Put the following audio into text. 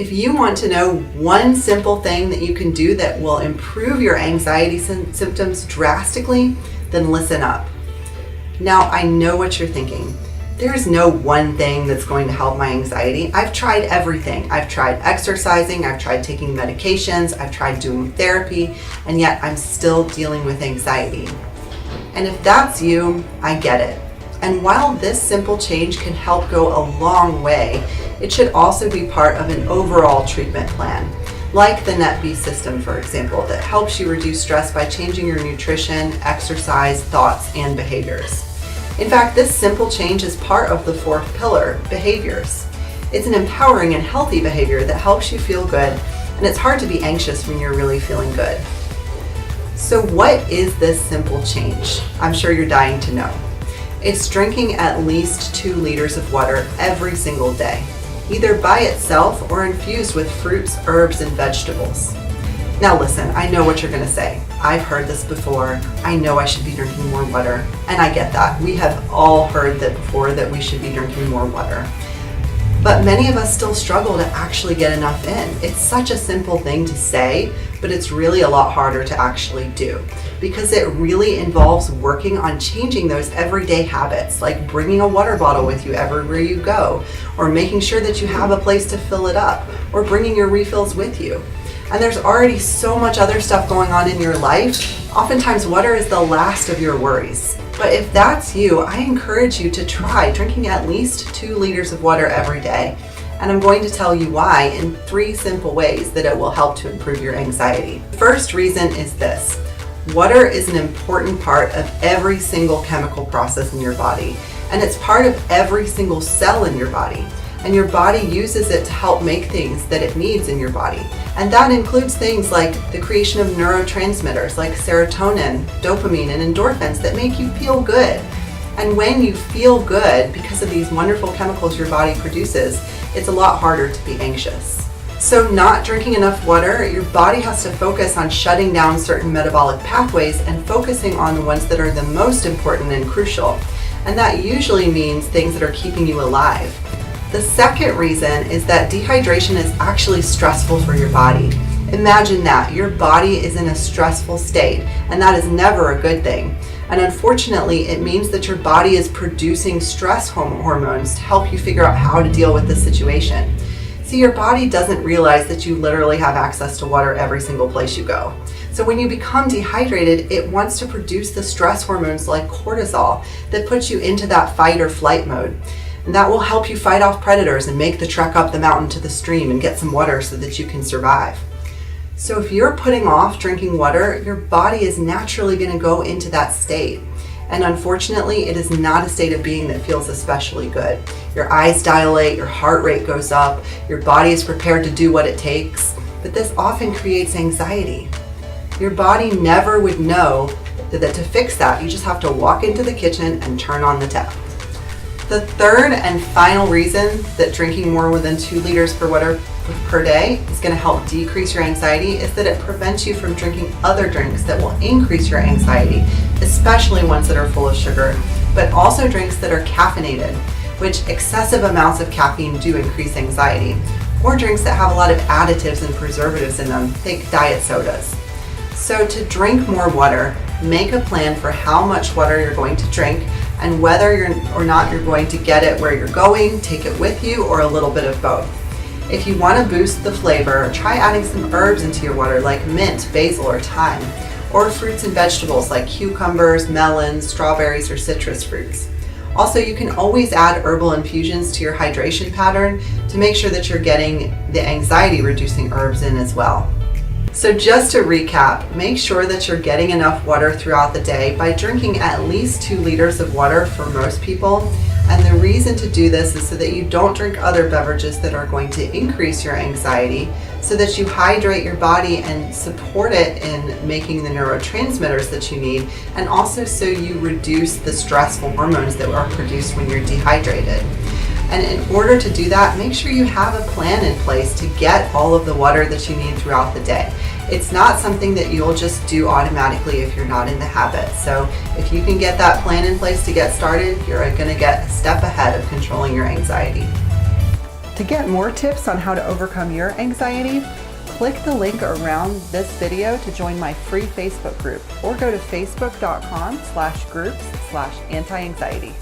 If you want to know one simple thing that you can do that will improve your anxiety symptoms drastically, then listen up. Now, I know what you're thinking. There's no one thing that's going to help my anxiety. I've tried everything. I've tried exercising, I've tried taking medications, I've tried doing therapy, and yet I'm still dealing with anxiety. And if that's you, I get it. And while this simple change can help go a long way, it should also be part of an overall treatment plan, like the NetB system, for example, that helps you reduce stress by changing your nutrition, exercise, thoughts, and behaviors. In fact, this simple change is part of the fourth pillar, behaviors. It's an empowering and healthy behavior that helps you feel good, and it's hard to be anxious when you're really feeling good. So what is this simple change? I'm sure you're dying to know. It's drinking at least 2 liters of water every single day, either by itself or infused with fruits, herbs, and vegetables. Now listen, I know what you're going to say. I've heard this before. I know I should be drinking more water, and I get that. We have all heard that before, that we should be drinking more water. But many of us still struggle to actually get enough in. It's such a simple thing to say, but it's really a lot harder to actually do, because it really involves working on changing those everyday habits, like bringing a water bottle with you everywhere you go, or making sure that you have a place to fill it up, or bringing your refills with you. And there's already so much other stuff going on in your life. Oftentimes water is the last of your worries. But if that's you, I encourage you to try drinking at least 2 liters of water every day. And I'm going to tell you why in 3 simple ways that it will help to improve your anxiety. The first reason is this: water is an important part of every single chemical process in your body, and it's part of every single cell in your body. And your body uses it to help make things that it needs in your body. And that includes things like the creation of neurotransmitters like serotonin, dopamine, and endorphins that make you feel good. And when you feel good because of these wonderful chemicals your body produces, it's a lot harder to be anxious. So not drinking enough water, your body has to focus on shutting down certain metabolic pathways and focusing on the ones that are the most important and crucial. And that usually means things that are keeping you alive. The second reason is that dehydration is actually stressful for your body. Imagine that your body is in a stressful state, and that is never a good thing. And unfortunately, it means that your body is producing stress hormones to help you figure out how to deal with the situation. See, your body doesn't realize that you literally have access to water every single place you go. So when you become dehydrated, it wants to produce the stress hormones like cortisol that puts you into that fight or flight mode. And that will help you fight off predators and make the trek up the mountain to the stream and get some water so that you can survive. So if you're putting off drinking water, your body is naturally going to go into that state. And unfortunately, it is not a state of being that feels especially good. Your eyes dilate, your heart rate goes up, your body is prepared to do what it takes, but this often creates anxiety. Your body never would know that to fix that, you just have to walk into the kitchen and turn on the tap. The third and final reason that drinking more than 2 liters per day is going to help decrease your anxiety is that it prevents you from drinking other drinks that will increase your anxiety, especially ones that are full of sugar, but also drinks that are caffeinated, which excessive amounts of caffeine do increase anxiety, or drinks that have a lot of additives and preservatives in them, think diet sodas. So to drink more water, make a plan for how much water you're going to drink, and whether or not you're going to get it where you're going, take it with you, or a little bit of both. If you want to boost the flavor, try adding some herbs into your water like mint, basil, or thyme, or fruits and vegetables like cucumbers, melons, strawberries, or citrus fruits. Also, you can always add herbal infusions to your hydration pattern to make sure that you're getting the anxiety-reducing herbs in as well. So just to recap, make sure that you're getting enough water throughout the day by drinking at least 2 liters of water for most people. And the reason to do this is so that you don't drink other beverages that are going to increase your anxiety, so that you hydrate your body and support it in making the neurotransmitters that you need, and also so you reduce the stressful hormones that are produced when you're dehydrated. And in order to do that, make sure you have a plan in place to get all of the water that you need throughout the day. It's not something that you'll just do automatically if you're not in the habit. So if you can get that plan in place to get started, you're going to get a step ahead of controlling your anxiety. To get more tips on how to overcome your anxiety, click the link around this video to join my free Facebook group or go to facebook.com/groups/anti-anxiety.